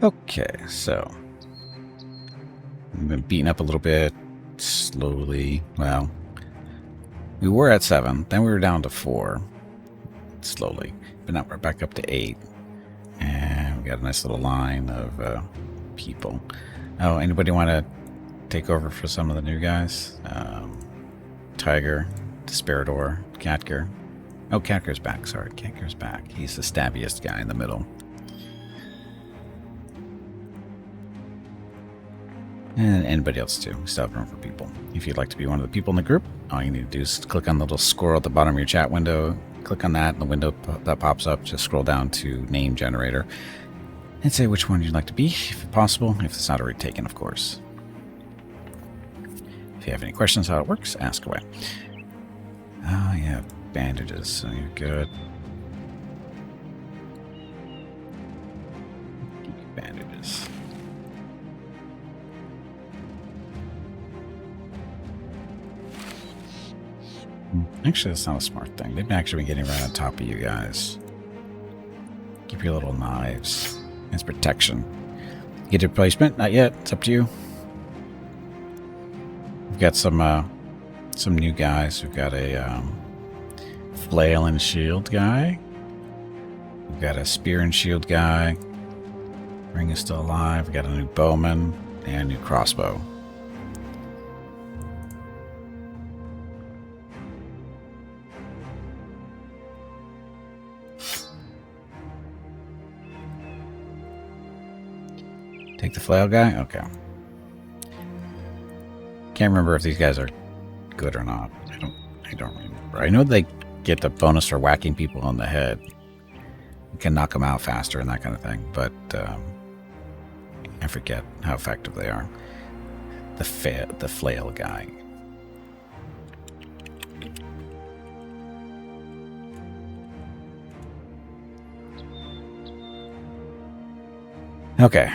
Okay, so we've been beaten up a little bit slowly. Well, we were at 7, then we were down to 4 slowly, but now we're back up to 8, and we got a nice little line of people. Oh, anybody want to take over for some of the new guys? Tiger, Desperador, Catker. Oh, Catker's back. Sorry, Catker's back. He's the stabbiest guy in the middle. And anybody else too. We still have room for people. If you'd like to be one of the people in the group, all you need to do is click on the little squirrel at the bottom of your chat window. Click on that, and the window that pops up, just scroll down to name generator and say which one you'd like to be, if possible, if it's not already taken, of course. If you have any questions how it works, ask away. Oh, yeah, bandages, so you're good. Bandages. Actually, that's not a smart thing. They've actually been getting right on top of you guys. Keep your little knives. It's protection. Get a replacement? Not yet. It's up to you. We've got some new guys. We've got a flail and shield guy. We've got a spear and shield guy. Ring is still alive. We got a new bowman and a new crossbow. Take the flail guy? Okay. Can't remember if these guys are good or not. I don't remember. I know they get the bonus for whacking people on the head. You can knock them out faster and that kind of thing, but I forget how effective they are. The flail guy. Okay.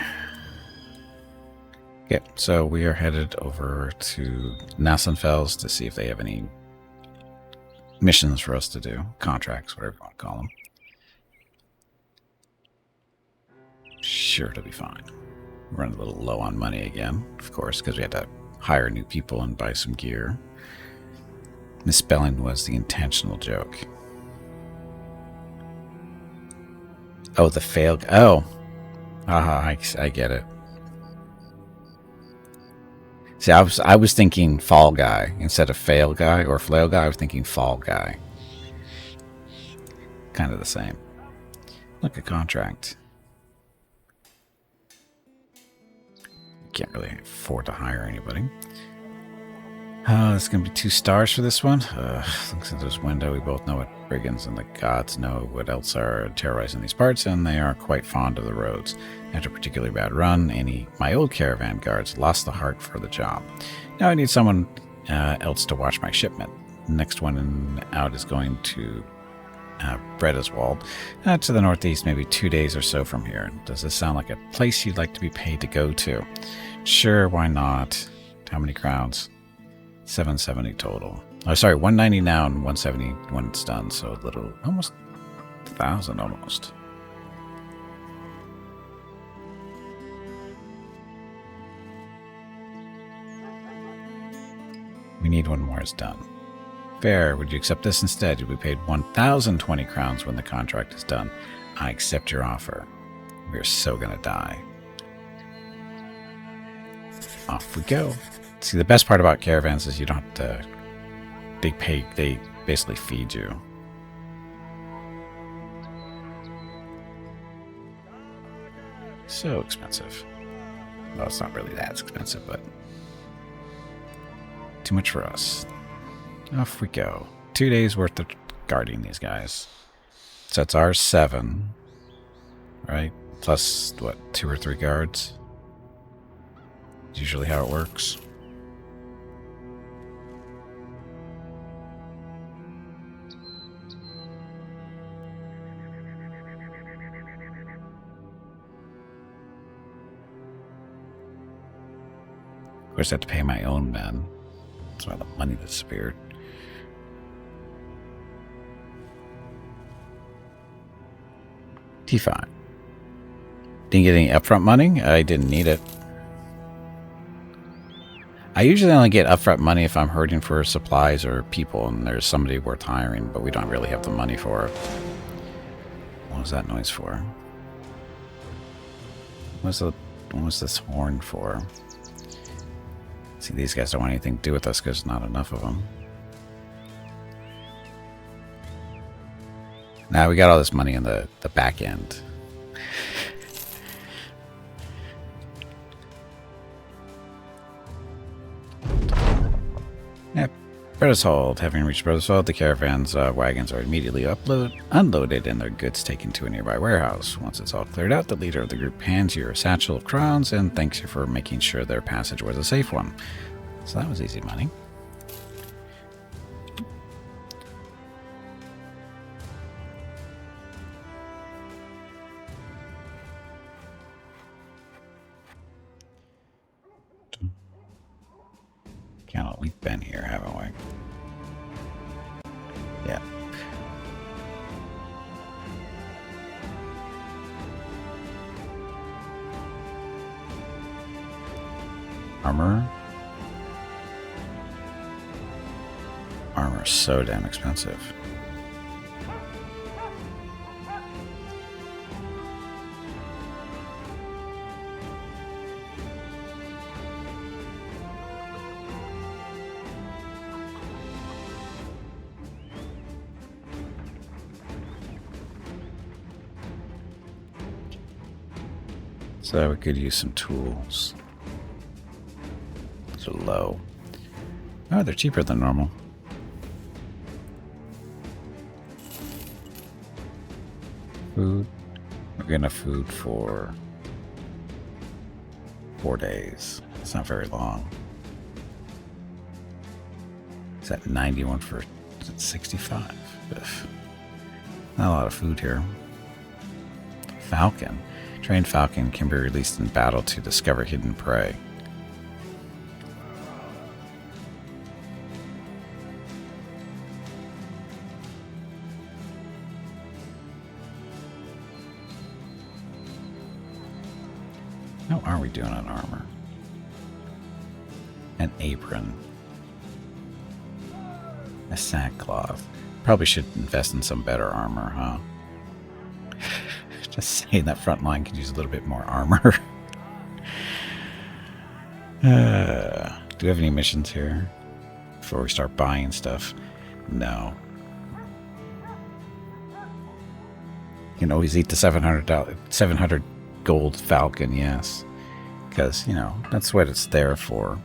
Okay, so we are headed over to Nassenfels to see if they have any missions for us to do. Contracts, whatever you want to call them. Sure to be fine. We're running a little low on money again, of course, because we had to hire new people and buy some gear. Misspelling was the intentional joke. Oh, the fail. Oh. Aha, I get it. See, I was thinking fall guy instead of fail guy or flail guy. I was thinking fall guy. Kind of the same. Look, a contract. Can't really afford to hire anybody. Oh, it's going to be 2 stars for this one. Looks at this window. We both know what brigands and the gods know what else are terrorizing these parts, and they are quite fond of the roads. After a particularly bad run, my old caravan guards lost the heart for the job. Now I need someone else to watch my shipment. The next one out is going to Bredeswald, to the northeast, maybe 2 days or so from here. Does this sound like a place you'd like to be paid to go to? Sure, why not? How many crowns? 770 total. Oh, sorry, 190 now and 170 when it's done, so a little, almost 1,000 almost. We need one more is done. Fair, would you accept this instead? You'll be paid 1,020 crowns when the contract is done. I accept your offer. We're so gonna die. Off we go. See, the best part about caravans is you don't have to... They basically feed you. So expensive. Well, it's not really that expensive, but... too much for us. Off we go. 2 days worth of guarding these guys. So it's our 7. Right? Plus, what, 2 or 3 guards? It's usually how it works. Of course, I have to pay my own men. That's why the money disappeared. T5. Didn't get any upfront money? I didn't need it. I usually only get upfront money if I'm hurting for supplies or people and there's somebody worth hiring, but we don't really have the money for it. What was that noise for? What was this horn for? See, these guys don't want anything to do with us because there's not enough of them. Now we got all this money in the back end. Yep. Brothershold. Having reached Brothershold, the caravan's wagons are immediately unloaded and their goods taken to a nearby warehouse. Once it's all cleared out, the leader of the group hands you a satchel of crowns and thanks you for making sure their passage was a safe one. So that was easy money. We've been here, haven't we? Yeah. Armor? Armor's so damn expensive. So we could use some tools. These are low. Oh, they're cheaper than normal. Food. We're gonna food for 4 days. It's not very long. Is that 91 for 65? Ugh. Not a lot of food here. Falcon. Trained falcon can be released in battle to discover hidden prey. How are we doing on armor? An apron. A sackcloth. Probably should invest in some better armor, huh? Just saying that front line could use a little bit more armor. Do we have any missions here before we start buying stuff? No. You can always eat the $700 gold falcon, yes. Because, you know, that's what it's there for.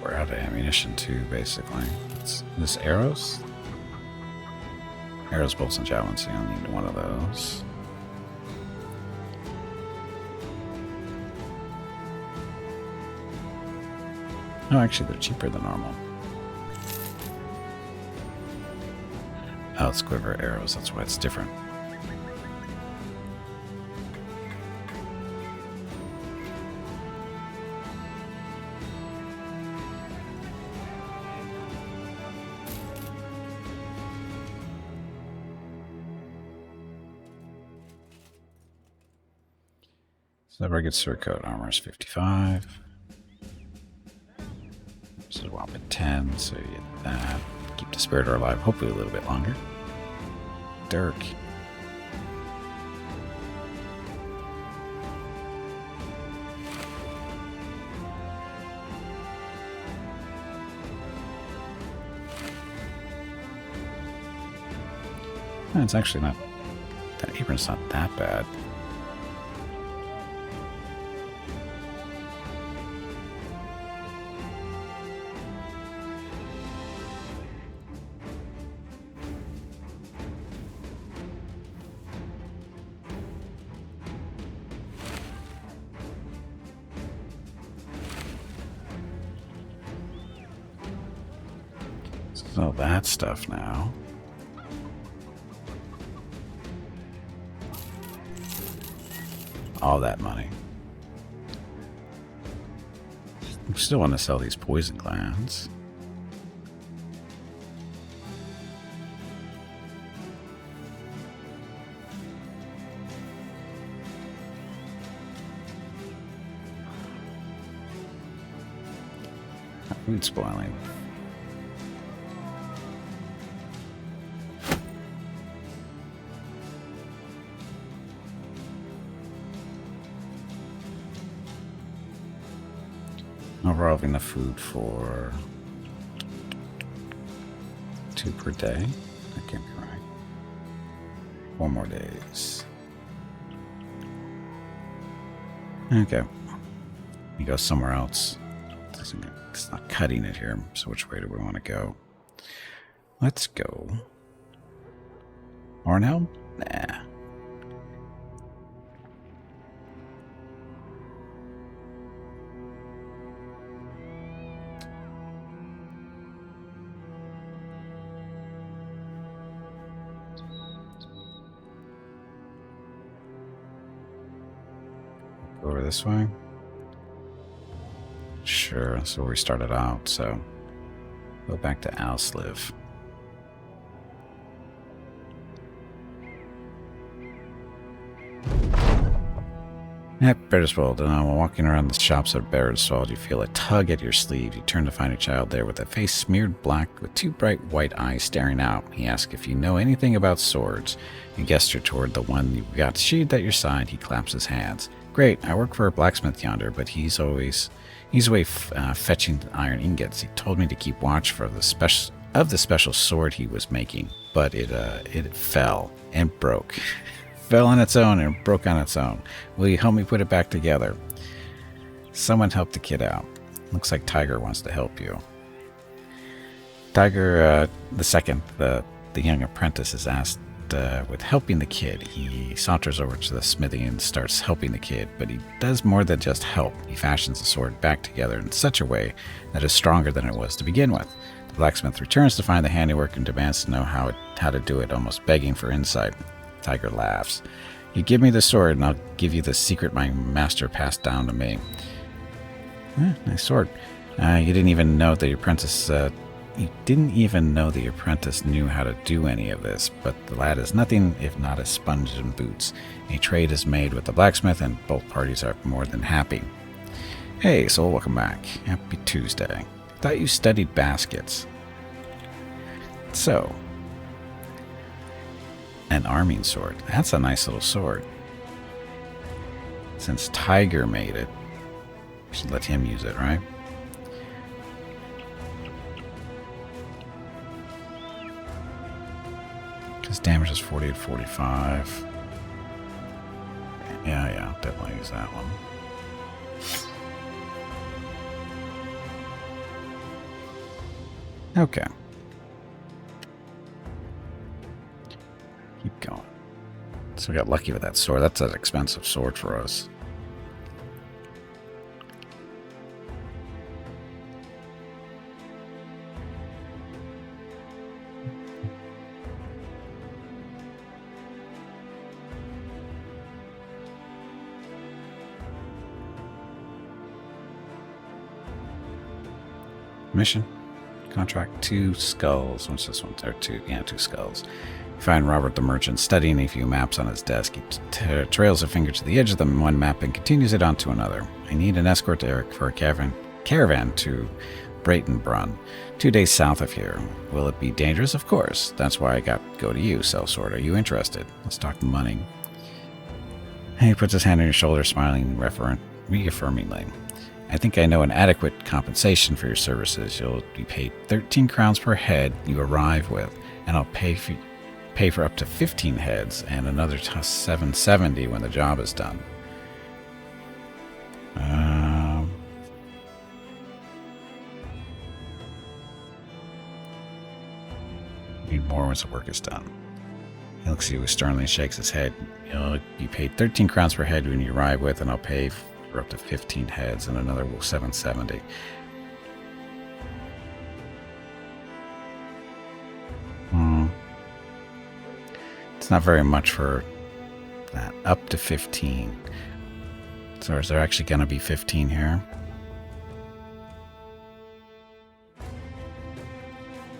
We're out of ammunition too, basically. Is this arrows? Arrows, bolts, and javelins. So you'll need one of those. Oh, actually, they're cheaper than normal. Oh, it's quiver arrows. That's why it's different. So that gets sword coat armor is 55. So swap at 10, so you get that. Keep the spirit alive, hopefully a little bit longer. Dirk. It's actually not, that apron's not that bad. Sell that stuff now. All that money. I still want to sell these poison glands. Food spoiling. Overall, have enough food for 2 per day. That can't be right. 4 more days. Okay. We go somewhere else. It's not cutting it here, so which way do we want to go? Let's go. Ornhelm? Nah. Go over this way? Sure, that's where we started out, so go back to Alsliv. At Bereswold, and while walking around the shops at Bereswold, you feel a tug at your sleeve. You turn to find a child there with a face smeared black with 2 bright white eyes staring out. He asks if you know anything about swords. You gesture toward the one you've got sheathed at your side. He claps his hands. Great, I work for a blacksmith yonder, but he's away fetching iron ingots. He told me to keep watch for the special sword he was making, but it fell and broke. Fell on its own and broke on its own. Will you help me put it back together? Someone help the kid out. Looks like Tiger wants to help you. Tiger, the young apprentice, is asked with helping the kid. He saunters over to the smithy and starts helping the kid, but he does more than just help. He fashions the sword back together in such a way that is stronger than it was to begin with. The blacksmith returns to find the handiwork and demands to know how to do it, almost begging for insight. Tiger laughs. You give me the sword and I'll give you the secret my master passed down to me. Nice sword. You didn't even know the apprentice knew how to do any of this, but the lad is nothing if not a sponge in boots. A trade is made with the blacksmith and both parties are more than happy. Hey, Soul, welcome back. Happy Tuesday. Thought you studied baskets. So, an arming sword. That's a nice little sword. Since Tiger made it, we should let him use it, right? His damage is 40 and 45. Yeah, definitely use that one. Okay. Keep going. So we got lucky with that sword. That's an expensive sword for us. Mission. Contract 2 skulls. What's this one? Or 2 skulls. You find Robert the merchant studying a few maps on his desk. He trails a finger to the edge of the one map and continues it on to another. I need an escort to Eric for a caravan to Breitenbrunn, 2 days south of here. Will it be dangerous? Of course. That's why I go to you, sellsword. Are you interested? Let's talk money. He puts his hand on your shoulder, smiling reaffirmingly. I think I know an adequate compensation for your services. You'll be paid 13 crowns per head you arrive with, and I'll pay for up to 15 heads and another 770 when the job is done. Need more once the work is done. He looks at you sternly and shakes his head. You'll be paid 13 crowns per head when you arrive with, and I'll pay for up to 15 heads and another 770. It's not very much for that. Up to 15. So is there actually going to be 15 here?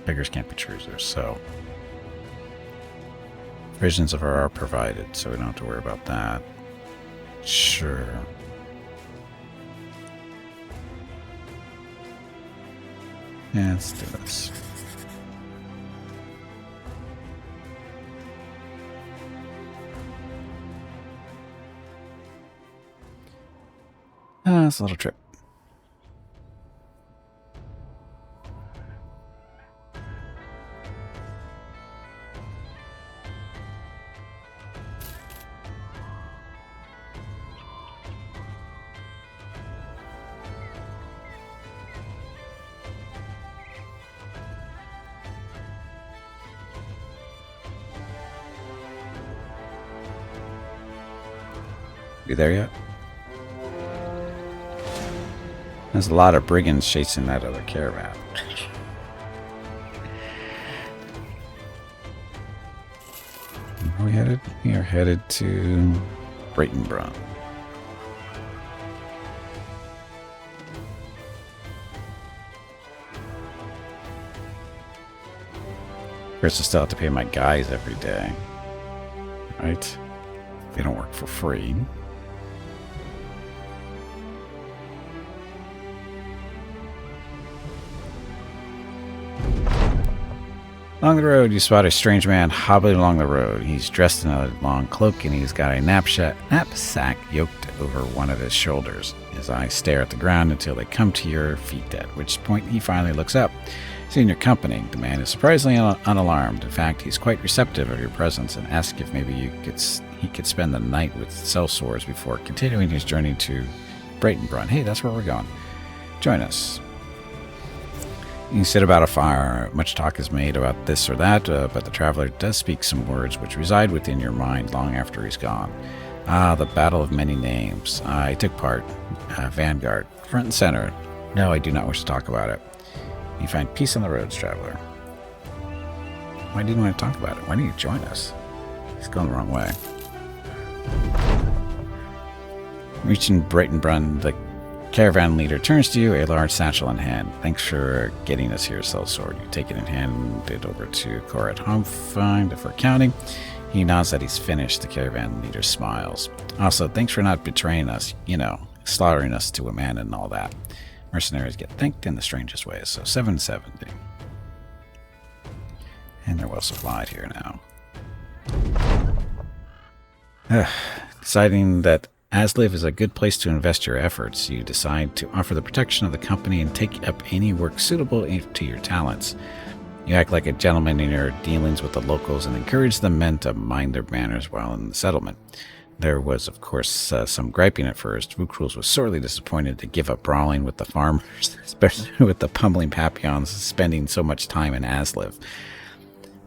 Beggars can't be choosers, so provisions are provided, so we don't have to worry about that. Sure. Yeah, let's do this. It's a little trip. You there yet? There's a lot of brigands chasing that other caravan. Where are we headed? We are headed to Breitenbrunn. Of course, I still have to pay my guys every day. Right? They don't work for free. Along the road, you spot a strange man hobbling along the road. He's dressed in a long cloak and he's got a knapsack yoked over one of his shoulders. His eyes stare at the ground until they come to your feet, at which point he finally looks up. Seeing your company, the man is surprisingly unalarmed. In fact, he's quite receptive of your presence and asks if maybe he could spend the night with sellswords before continuing his journey to Breitenbrunn. Hey, that's where we're going. Join us. You sit about a fire. Much talk is made about this or that, but the traveler does speak some words which reside within your mind long after he's gone. Ah, the battle of many names. I took part. Vanguard. Front and center. No, I do not wish to talk about it. You find peace on the roads, traveler. Why do you want to talk about it? Why don't you join us? He's going the wrong way. Reaching Breitenbrunn, the caravan leader turns to you, a large satchel in hand. Thanks for getting us here, sellsword. You take it in hand and hand it over to Korat Homfind for accounting. He nods that he's finished. The caravan leader smiles. Also, thanks for not betraying us, slaughtering us to a man and all that. Mercenaries get thanked in the strangest ways, so 770. And they're well supplied here now. Deciding that Asliv is a good place to invest your efforts, you decide to offer the protection of the company and take up any work suitable to your talents. You act like a gentleman in your dealings with the locals and encourage the men to mind their manners while in the settlement. There was, of course, some griping at first. Vukruls was sorely disappointed to give up brawling with the farmers, especially with the pummeling Papillons spending so much time in Asliv.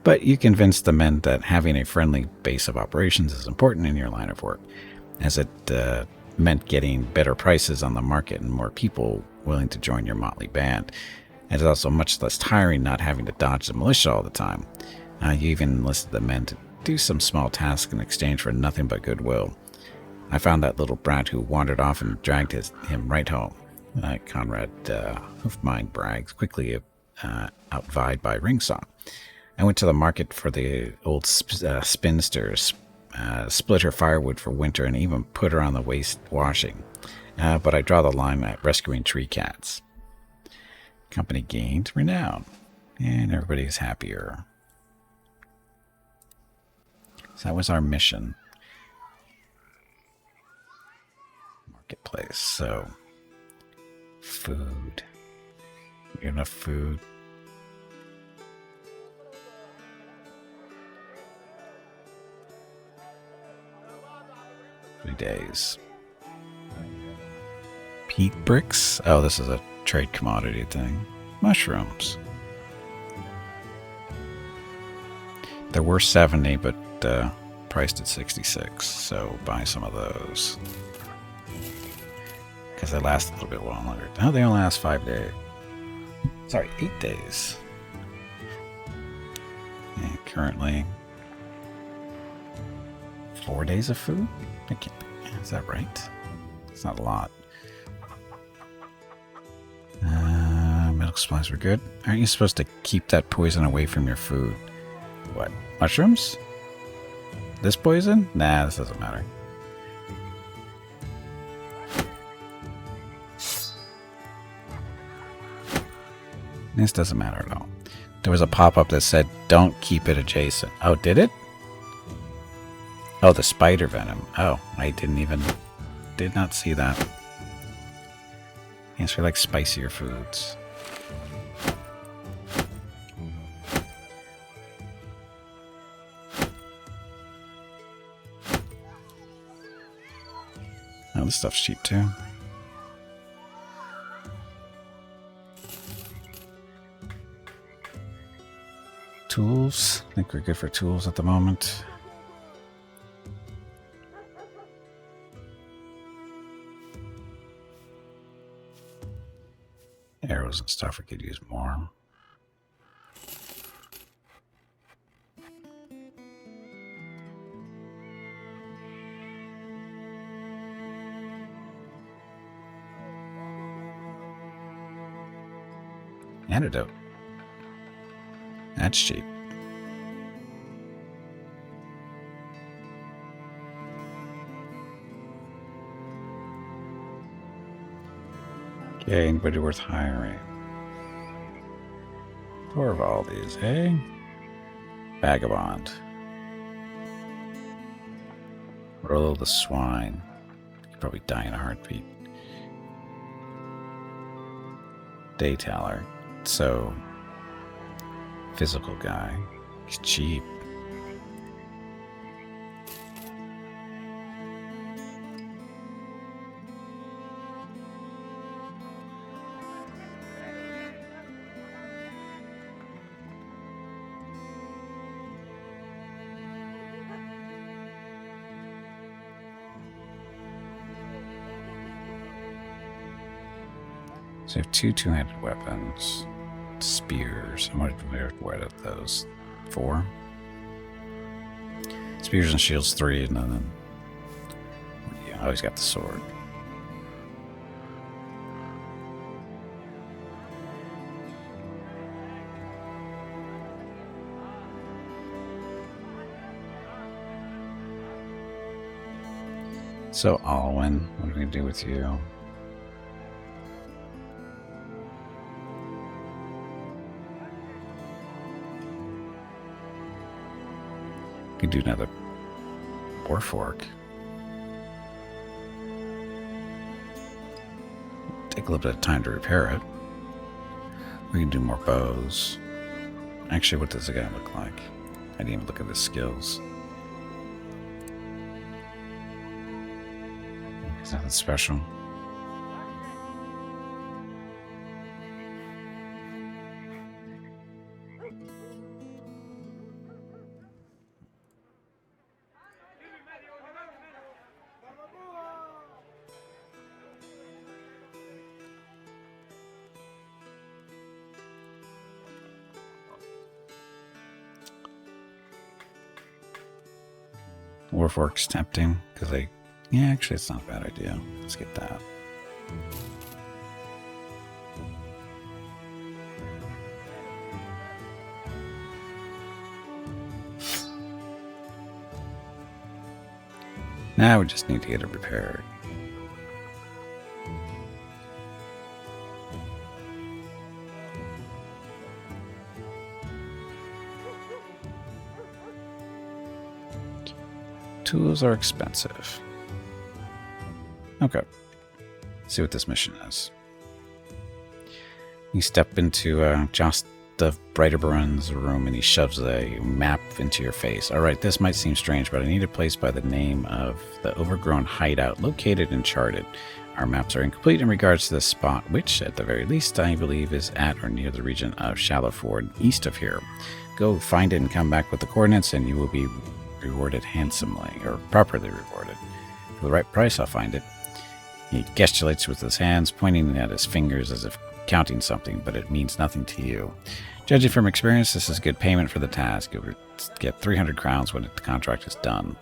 But you convinced the men that having a friendly base of operations is important in your line of work, as it meant getting better prices on the market and more people willing to join your motley band. It is also much less tiring not having to dodge the militia all the time. You even enlisted the men to do some small tasks in exchange for nothing but goodwill. I found that little brat who wandered off and dragged him right home. Conrad Hoofmind brags, quickly outvied by Ringsong. I went to the market for the old spinsters, split her firewood for winter, and even put her on the waste washing. But I draw the line at rescuing tree cats. Company gained renown, and everybody is happier. So that was our mission. Marketplace. So, food. We have enough food. Days. Peat bricks? Oh, this is a trade commodity thing. Mushrooms. There were 70, but priced at 66, so buy some of those. Because they last a little bit longer. Oh, they only last 5 days. Sorry, 8 days. And currently, 4 days of food? Is that right? It's not a lot. Medical supplies were good. Aren't you supposed to keep that poison away from your food? What? Mushrooms? This poison? Nah, this doesn't matter. This doesn't matter at all. There was a pop-up that said, don't keep it adjacent. Oh, did it? Oh, the spider venom. Oh, I did not see that. Yes, we like spicier foods. Oh, this stuff's cheap too. Tools. I think we're good for tools at the moment. Arrows and stuff we could use more. Antidote. That's cheap. Okay, anybody worth hiring? 4 of all these, eh? Vagabond. Rollo the swine. He'd probably die in a heartbeat. Dayteller. So, physical guy. He's cheap. So I have 2 two-handed weapons. Spears. I'm going to what of those? 4? Spears and shields 3, and then yeah, I always got the sword. So Alwyn, what are we gonna do with you? We can do another war fork. Take a little bit of time to repair it. We can do more bows. Actually, what does the guy look like? I didn't even look at his skills. There's nothing special. Warfork's tempting because yeah, actually, it's not a bad idea. Let's get that. Now we just need to get it repaired. Tools are expensive. Okay. Let's see what this mission is. You step into Jost of Brighterburun's room and he shoves a map into your face. Alright, this might seem strange, but I need a place by the name of the overgrown hideout located in Charted. Our maps are incomplete in regards to this spot, which, at the very least, I believe is at or near the region of Shallowford, east of here. Go find it and come back with the coordinates and you will be rewarded handsomely, or properly rewarded. For the right price, I'll find it. He gesticulates with his hands, pointing at his fingers as if counting something, but it means nothing to you. Judging from experience, this is good payment for the task. You'll get 300 crowns when the contract is done.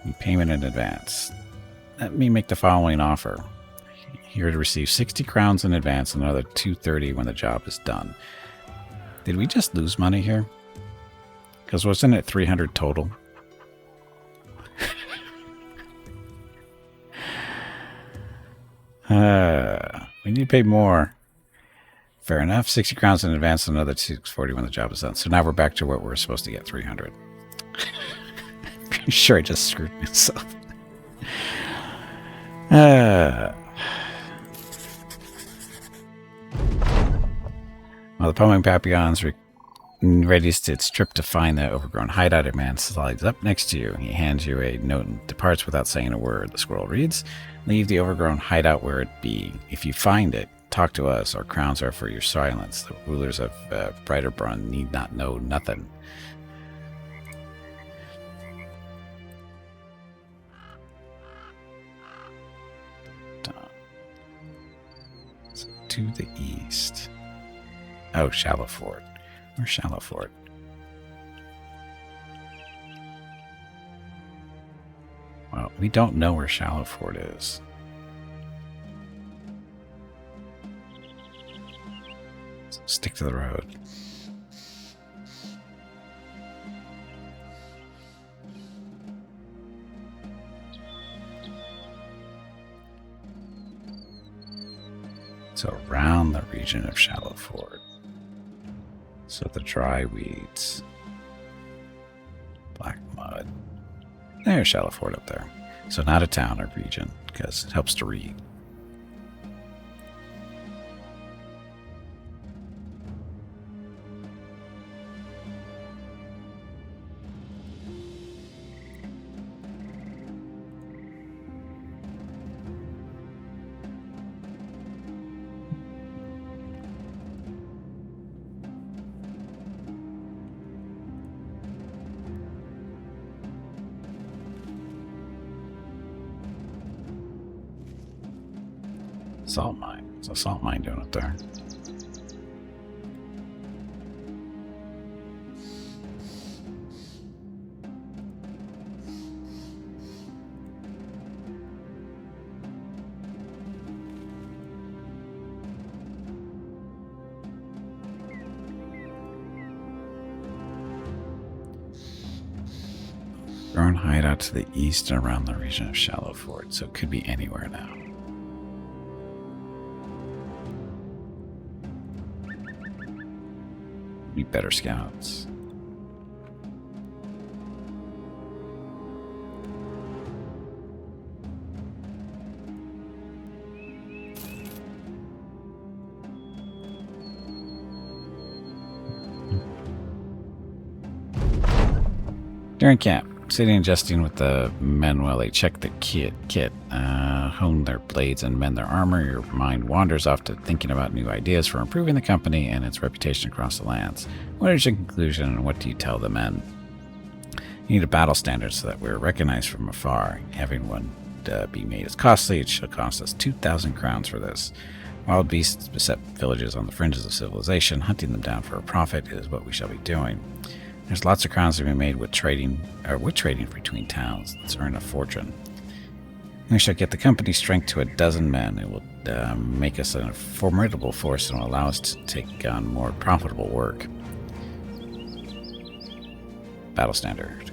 Need payment in advance. Let me make the following offer. You're to receive 60 crowns in advance and another 230 when the job is done. Did we just lose money here? Because wasn't it 300 total? We need to pay more. Fair enough. 60 crowns in advance and another 640 when the job is done. So now we're back to what we're supposed to get, 300. Pretty sure I just screwed myself. Well, the Poming Papillon's readies its trip to find the overgrown hideout. A man slides up next to you. He hands you a note and departs without saying a word. The scroll reads, "Leave the overgrown hideout where it be. If you find it, talk to us. Our crowns are for your silence. The rulers of Breiterbrunn need not know nothing." So to the east. Oh, Shallowford. Where's Shallowford? Well, we don't know where Shallowford is. So stick to the road. So around the region of Shallowford. So the dry weeds. Black mud. There's Shallowford up there. So not a town or region, because it helps to read. Salt mine. What's a salt mine doing up there? Burn hideout to the east and around the region of Shallowford, so it could be anywhere now. Be better scouts. During camp, sitting and jesting with the men while they check the kit, hone their blades and mend their armor, your mind wanders off to thinking about new ideas for improving the company and its reputation across the lands. What is your conclusion and what do you tell the men? You need a battle standard so that we're recognized from afar. Having one be made is costly. It shall cost us 2,000 crowns for this. Wild beasts beset villages on the fringes of civilization. Hunting them down for a profit is what we shall be doing. There's lots of crowns to be made with trading between towns. Let's earn a fortune. We shall get the company's strength to 12 men. It will make us a formidable force and will allow us to take on more profitable work. Battle standard.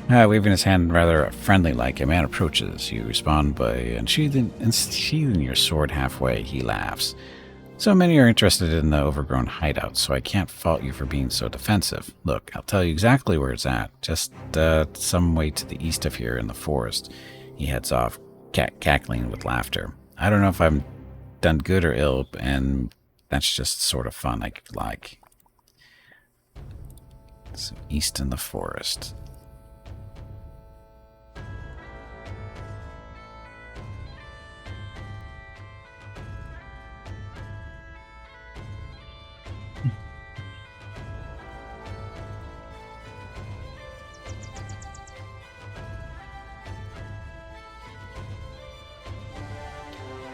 Waving his hand rather friendly-like, a man approaches. You respond by unsheathing your sword halfway. He laughs. So many are interested in the overgrown hideout, so I can't fault you for being so defensive. Look, I'll tell you exactly where it's at. Just some way to the east of here in the forest. He heads off, cackling with laughter. I don't know if I've done good or ill, and that's just sort of fun I could like. So east in the forest.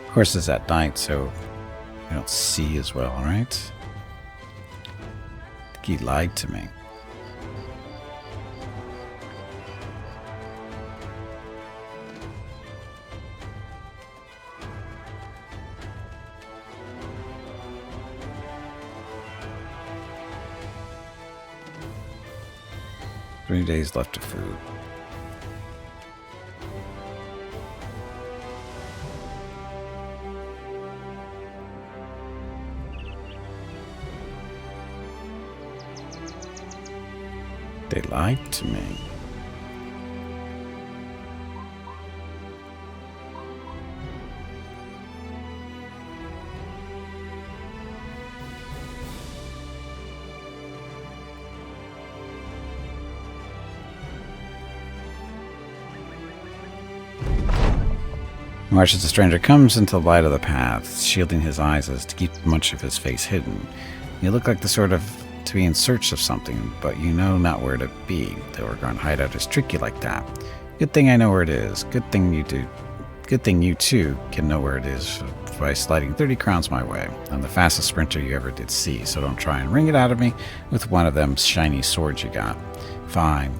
Of course, it's at night, so about C as well, right? I think he lied to me. Three days left of food. They lied to me. Watch as the stranger comes into the light of the path, shielding his eyes as to keep much of his face hidden. You look like the sort of to be in search of something, but you know not where to be. The Overgrown hideout is tricky like that. Good thing I know where it is. Good thing you do. Good thing you too can know where it is by sliding 30 crowns my way. I'm the fastest sprinter you ever did see, so don't try and wring it out of me with one of them shiny swords you got. Fine.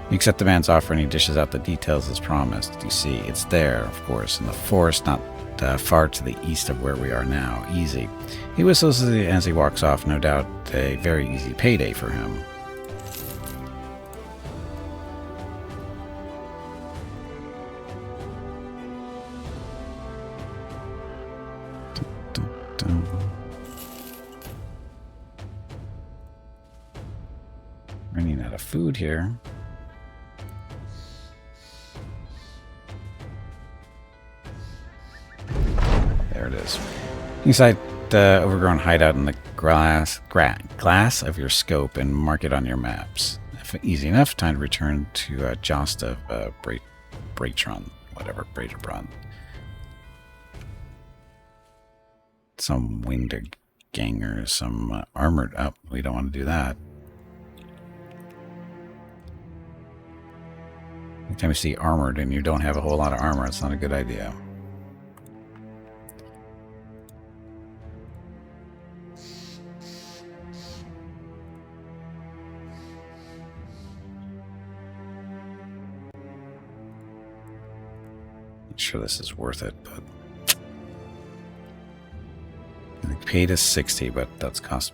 You accept the man's offer and he dishes out the details as promised. You see, it's there, of course, in the forest not far to the east of where we are now. Easy. He whistles as he walks off, no doubt a very easy payday for him. Dun, dun, dun. Running out of food here. There it is. Inside the Overgrown hideout in the glass of your scope and mark it on your maps. If easy enough, time to return to Jost of Breitron, whatever, Breiterbron. Some winged gangers, some armored up. We don't want to do that. Anytime you see armored and you don't have a whole lot of armor, it's not a good idea. Sure this is worth it, but I think paid us 60, but that's cost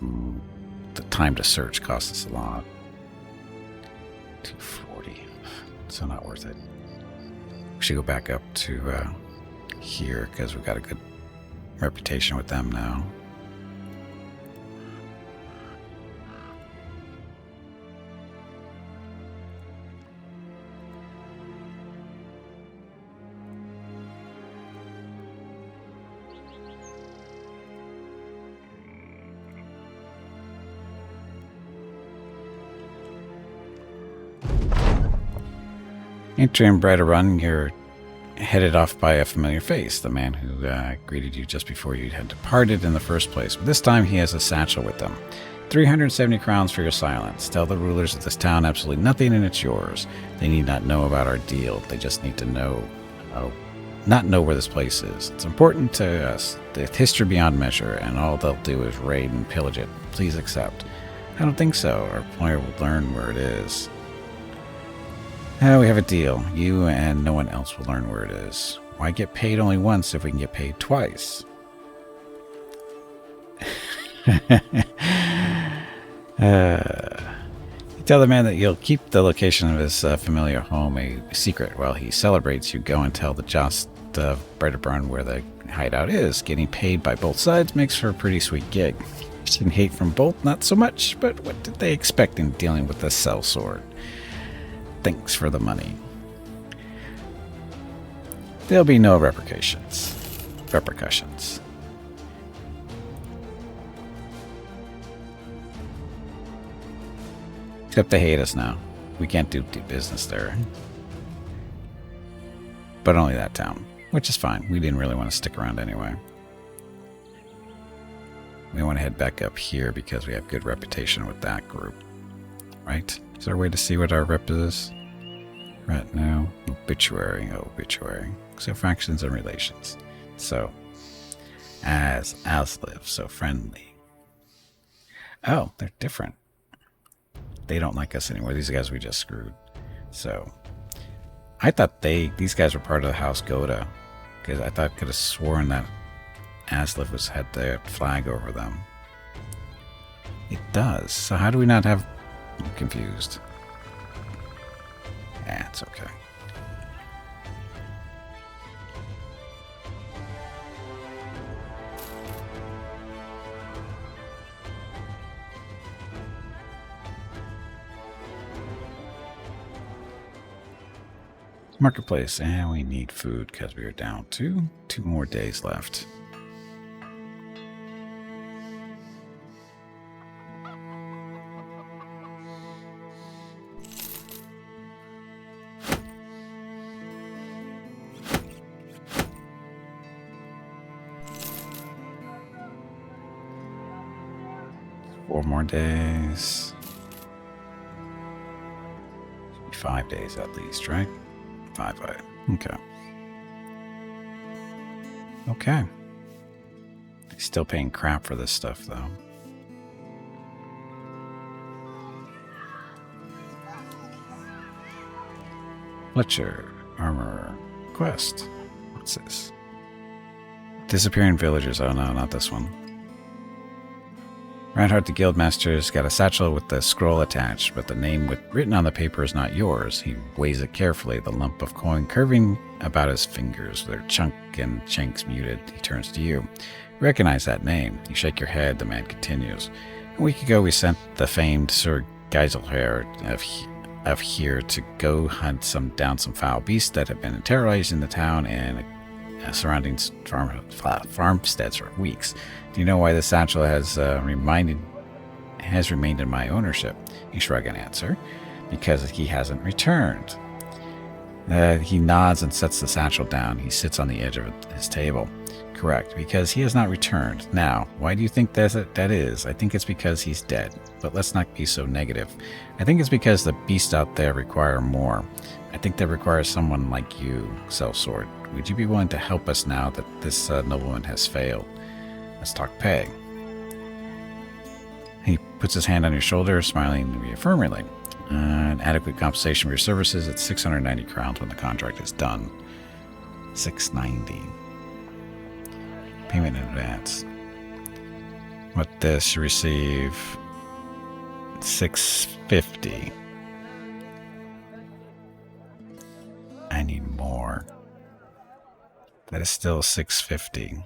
the time to search cost us a lot. 240, so not worth it. We should go back up to here because we've got a good reputation with them now. Entering Breiterbron, you're headed off by a familiar face, the man who greeted you just before you had departed in the first place. But this time he has a satchel with him. 370 crowns for your silence. Tell the rulers of this town absolutely nothing and it's yours. They need not know about our deal. They just need to know, not know where this place is. It's important to us. The history beyond measure, and all they'll do is raid and pillage it. Please accept. I don't think so. Our employer will learn where it is. We have a deal. You and no one else will learn where it is. Why get paid only once if we can get paid twice? You tell the man that you'll keep the location of his familiar home a secret while he celebrates. You go and tell the Jost of Breiterbron where the hideout is. Getting paid by both sides makes for a pretty sweet gig. Getting hate from both, not so much, but what did they expect in dealing with the sellsword? Thanks for the money. There'll be no repercussions. Except they hate us now. We can't do business there. But only that town, which is fine. We didn't really want to stick around anyway. We want to head back up here because we have good reputation with that group. Right? Is there a way to see what our rep is? Right now, obituary. Except factions and relations. So, as Asliv, so friendly. Oh, they're different. They don't like us anymore. These guys we just screwed. So, I thought these guys were part of the House Goda. Because I could have sworn that Asliv had the flag over them. It does. So how do we not have... I'm confused. It's okay. Marketplace, and we need food because we are down to 2 more days left. Four more days. 5 days at least, right? 5. Okay. Okay. Still paying crap for this stuff, though. Fletcher, armor, quest. What's this? Disappearing villagers. Oh no, not this one. Reinhardt the Guildmaster's got a satchel with the scroll attached, but the name written on the paper is not yours. He weighs it carefully, the lump of coin curving about his fingers, their chunk and shanks muted. He turns to you. Recognize that name. You shake your head, the man continues. A week ago we sent the famed Sir Geiselher of here to go hunt down some foul beasts that have been terrorizing the town and surrounding farmsteads for weeks. Do you know why the satchel has remained in my ownership? You shrug and answer, because he hasn't returned. He nods and sets the satchel down. He sits on the edge of his table. Correct, because he has not returned. Now, why do you think that is? I think it's because he's dead. But let's not be so negative. I think it's because the beasts out there require more. I think they require someone like you, Sellsword. Would you be willing to help us now that this nobleman has failed? Let's talk pay. He puts his hand on your shoulder, smiling reaffirmingly. An adequate compensation for your services at 690 crowns when the contract is done. 690. Payment in advance. With this, you receive 650. I need more. That is still 650.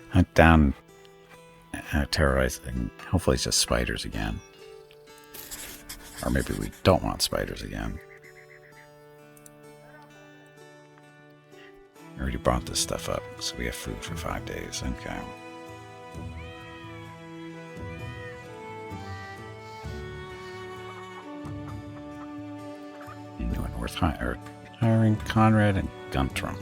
Hunt down, terrorize, and hopefully it's just spiders again. Or maybe we don't want spiders again. I already brought this stuff up, so we have food for 5 days. Okay. Worth hiring Conrad and Guntram.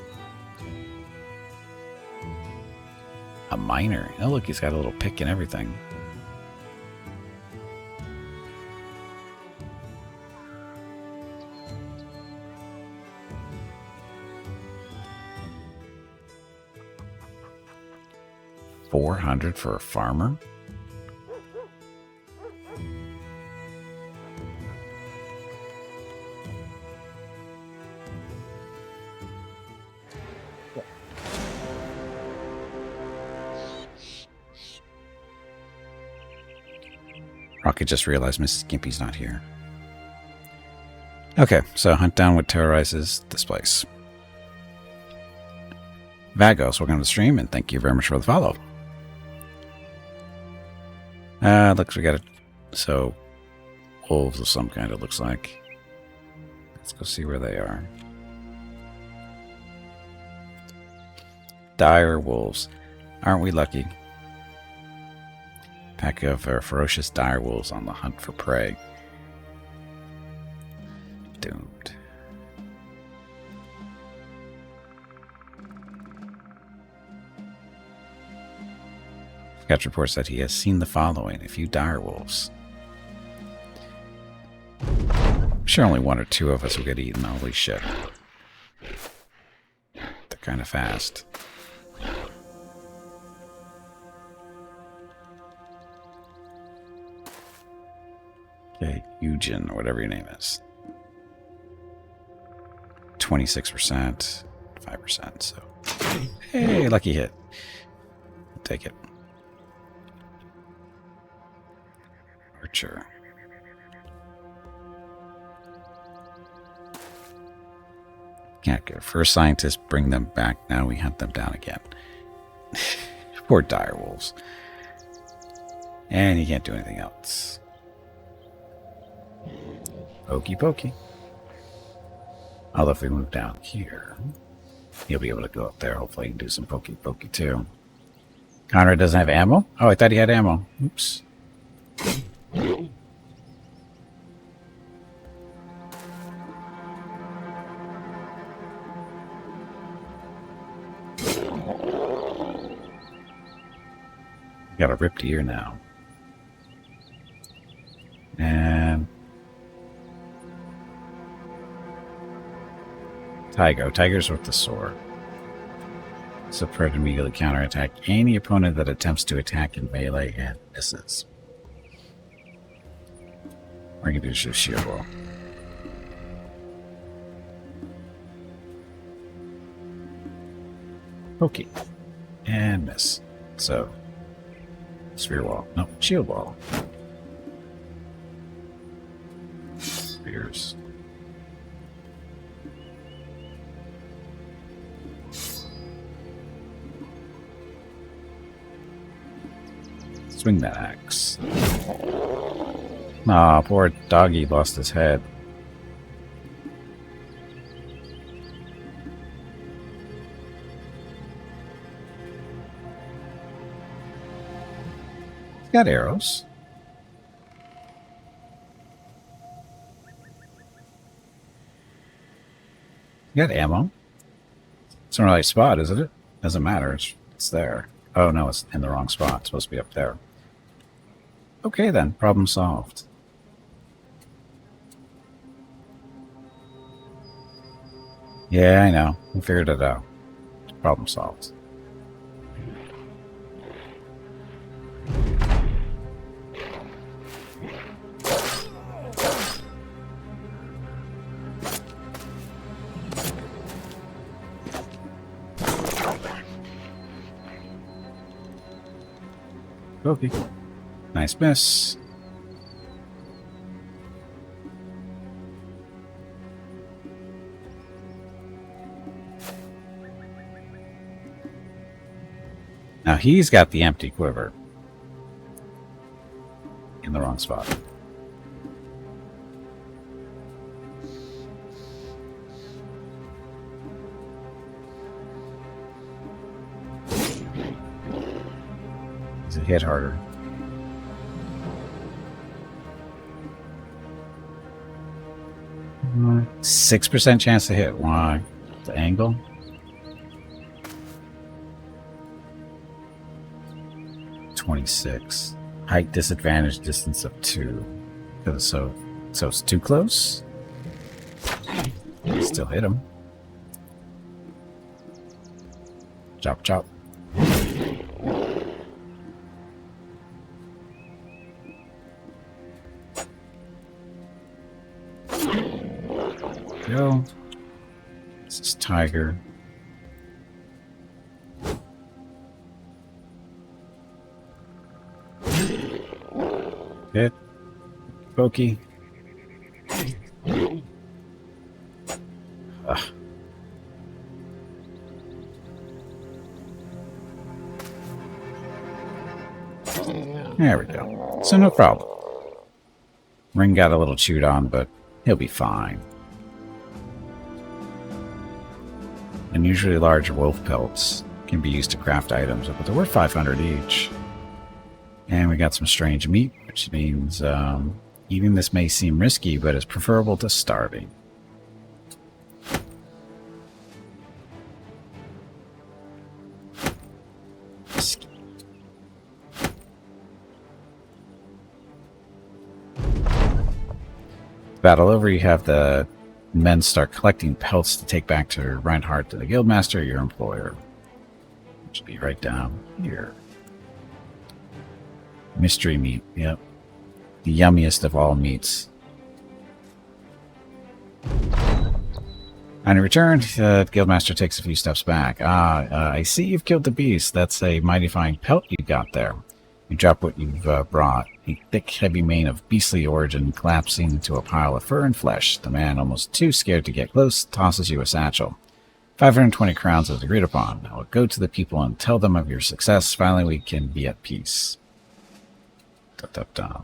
A miner. Oh, look, he's got a little pick and everything. $400 for a farmer? Rocket just realized Mrs. Gimpy's not here. Okay, so hunt down what terrorizes this place. Vagos, welcome to the stream, and thank you very much for the follow. Looks we got wolves of some kind, it looks like. Let's go see where they are. Dire wolves. Aren't we lucky? Pack of ferocious dire wolves on the hunt for prey. Doomed. Scotch reports that he has seen the following: a few dire wolves. I'm sure only 1 or 2 of us will get eaten. Holy shit. kind of fast. Okay, Eugen, or whatever your name is. 26%, 5%, so... Hey, lucky hit. I'll take it. Archer. Can't go. First scientists bring them back. Now we hunt them down again. Poor direwolves. And you can't do anything else. Pokey pokey. Although if we move down here, he'll be able to go up there. Hopefully he can do some pokey pokey too. Conrad doesn't have ammo? Oh, I thought he had ammo. Oops. Got a ripped ear now. And Tygo. Tiger's with the sword. So Predator immediately counterattack any opponent that attempts to attack in melee and misses. Or you can do just shield wall. Okay. And miss. So sphere wall. No, shield wall. Spears. Swing that axe. Aw, poor doggy lost his head. He's got arrows. You got ammo. It's in the right spot, isn't it? Doesn't matter. It's there. Oh, no, it's in the wrong spot. It's supposed to be up there. Okay, then. Problem solved. Yeah, I know. We figured it out. Problem solved. Okay. Nice miss. Now he's got the empty quiver. In the wrong spot. Does it hit harder? Mm, 6% chance to hit. Why? The angle? .26. Height disadvantage, distance of 2. So it's too close? Still hit him. Chop chop. Go. This is Tiger. Hit. Pokey. Ugh. There we go. So no problem. Ring got a little chewed on, but he'll be fine. Unusually large wolf pelts can be used to craft items, but they're worth 500 each. And we got some strange meat, which means eating this may seem risky, but it's preferable to starving. Battle over, you have the Men start collecting pelts to take back to Reinhardt, the guildmaster, your employer. Should be right down here. Mystery meat, yep. The yummiest of all meats. On your return, the guildmaster takes a few steps back. I see you've killed the beast. That's a mighty fine pelt you got there. You drop what you've brought. A thick, heavy mane of beastly origin collapsing into a pile of fur and flesh. The man, almost too scared to get close, tosses you a satchel. 520 crowns is agreed upon. I will go to the people and tell them of your success. Finally, we can be at peace. Da-da-da.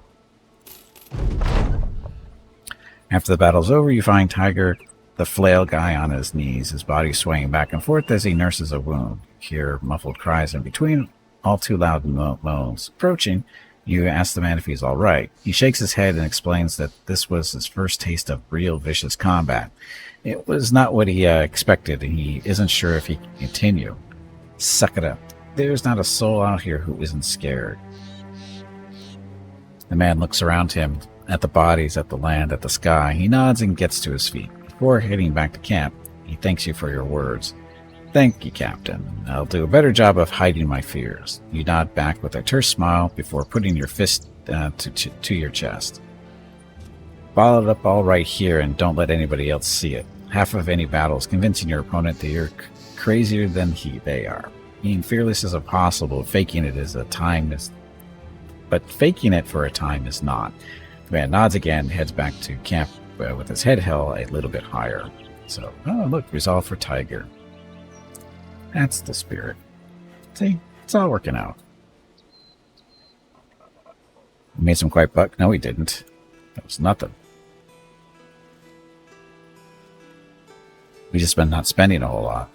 After the battle's over, you find Tiger, the flail guy, on his knees, his body swaying back and forth as he nurses a wound. You hear muffled cries in between, all too loud moans. Approaching, you ask the man if he's all right. He shakes his head and explains that this was his first taste of real vicious combat. It was not what he expected, and he isn't sure if he can continue. Suck it up. There's not a soul out here who isn't scared. The man looks around him, at the bodies, at the land, at the sky. He nods and gets to his feet. Before heading back to camp, he thanks you for your words. Thank you, Captain. I'll do a better job of hiding my fears. You nod back with a terse smile before putting your fist to your chest. Bottle it up all right here and don't let anybody else see it. Half of any battle is convincing your opponent that you're crazier than they are. Being fearless is impossible. Faking it faking it for a time is not. The man nods again, heads back to camp with his head held a little bit higher. So, look, resolve for Tiger. That's the spirit. See, it's all working out. We made some quite buck. No, we didn't. That was nothing. We just been not spending a whole lot.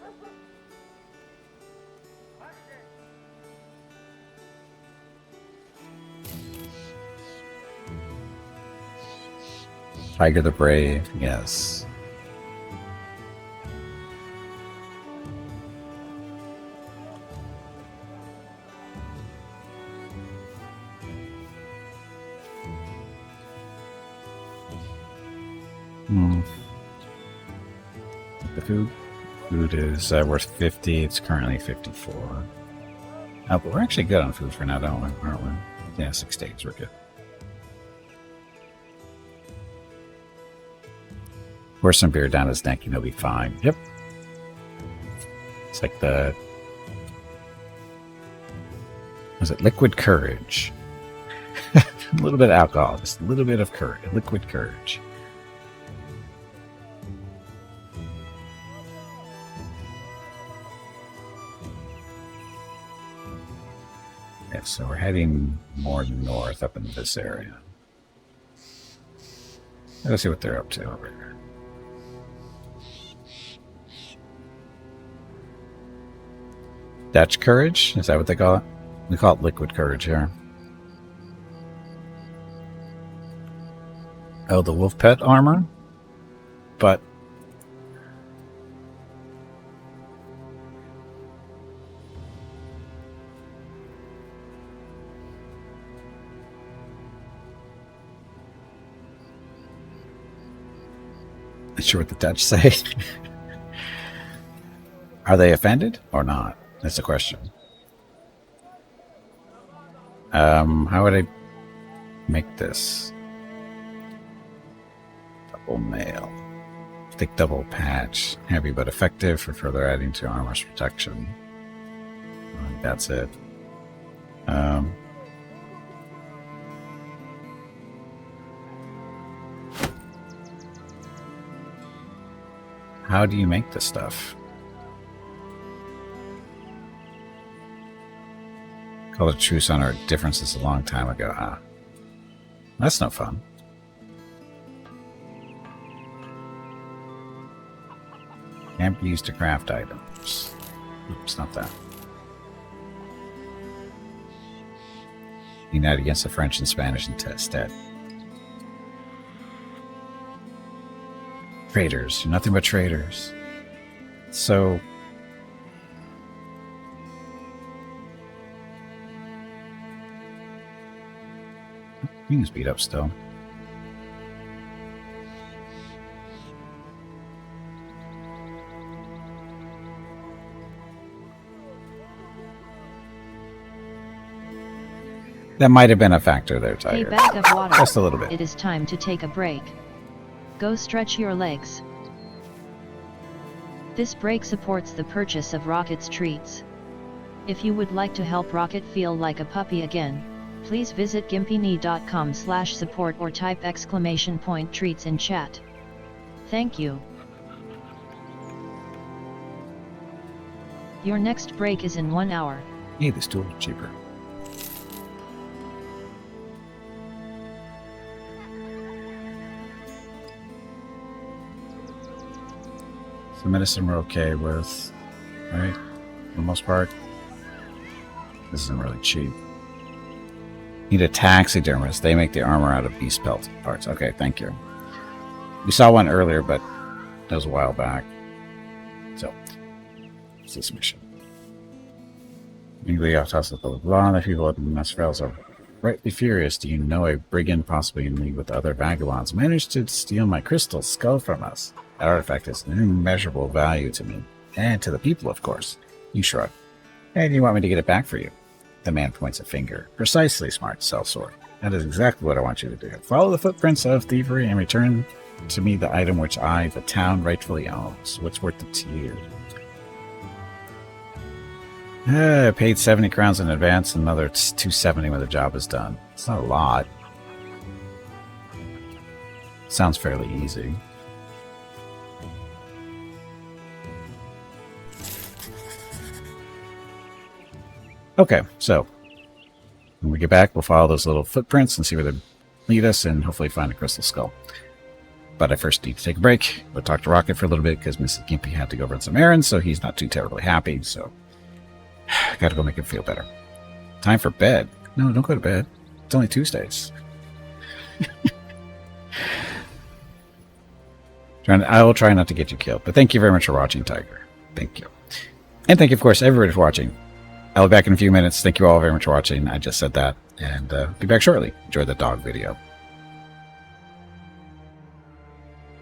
Tiger the Brave, yes. The food is worth 50. It's currently 54. But we're actually good on food for now, aren't we? Yeah, 6 days. We're good. Pour some beer down his neck and he'll be fine. Yep. It's like was it liquid courage? A little bit of alcohol, just a little bit of courage, liquid courage. Yeah, so we're heading more north up into this area. Let's see what they're up to over here. Dutch courage? Is that what they call it? We call it liquid courage here. Oh, the wolf pet armor? But not sure what the Dutch say. Are they offended or not? That's the question. How would I make this? Double mail. Thick double patch. Heavy but effective for further adding to armor's protection. I think that's it. How do you make this stuff? Call a truce on our differences a long time ago, huh? That's no fun. Can't be used to craft items. Oops, not that. Unite against the French and Spanish instead. Traitors. You're nothing but traitors. So... Things beat up still. That might have been a factor there, Hey, Tiger. bag of water. Just a little bit. It is time to take a break. Go stretch your legs. This break supports the purchase of Rocket's treats. If you would like to help Rocket feel like a puppy again, please visit gimpyknee.com/support or type !treats in chat. Thank you. Your next break is in 1 hour. Hey, this tool is cheaper. So medicine we're okay with, right? For the most part. This isn't really cheap. Need a taxidermist. They make the armor out of beast pelt parts. Okay, thank you. We saw one earlier, but that was a while back. So, what's this mission? Immediately off toss of blah blah. The people at Masfarells are rightly furious. Do you know a brigand, possibly in league with other vagabonds, managed to steal my crystal skull from us? That artifact is an immeasurable value to me, and to the people, of course. You shrug. And you want me to get it back for you? The man points a finger. Precisely, smart sellsword. That is exactly what I want you to do. Follow the footprints of thievery and return to me the item which I, the town, rightfully owns. What's worth it to you? I paid 70 crowns in advance, and another 270 when the job is done. It's not a lot. Sounds fairly easy. Okay, so when we get back, we'll follow those little footprints and see where they lead us and hopefully find a crystal skull. But I first need to take a break. We'll talk to Rocket for a little bit because Mrs. Gimpy had to go run some errands, so he's not too terribly happy. So I gotta go make him feel better. Time for bed. No, don't go to bed. It's only Tuesdays. I will try not to get you killed. But thank you very much for watching, Tiger. Thank you. And thank you, of course, everybody for watching. I'll be back in a few minutes. Thank you all very much for watching. I just said that. And be back shortly. Enjoy the dog video.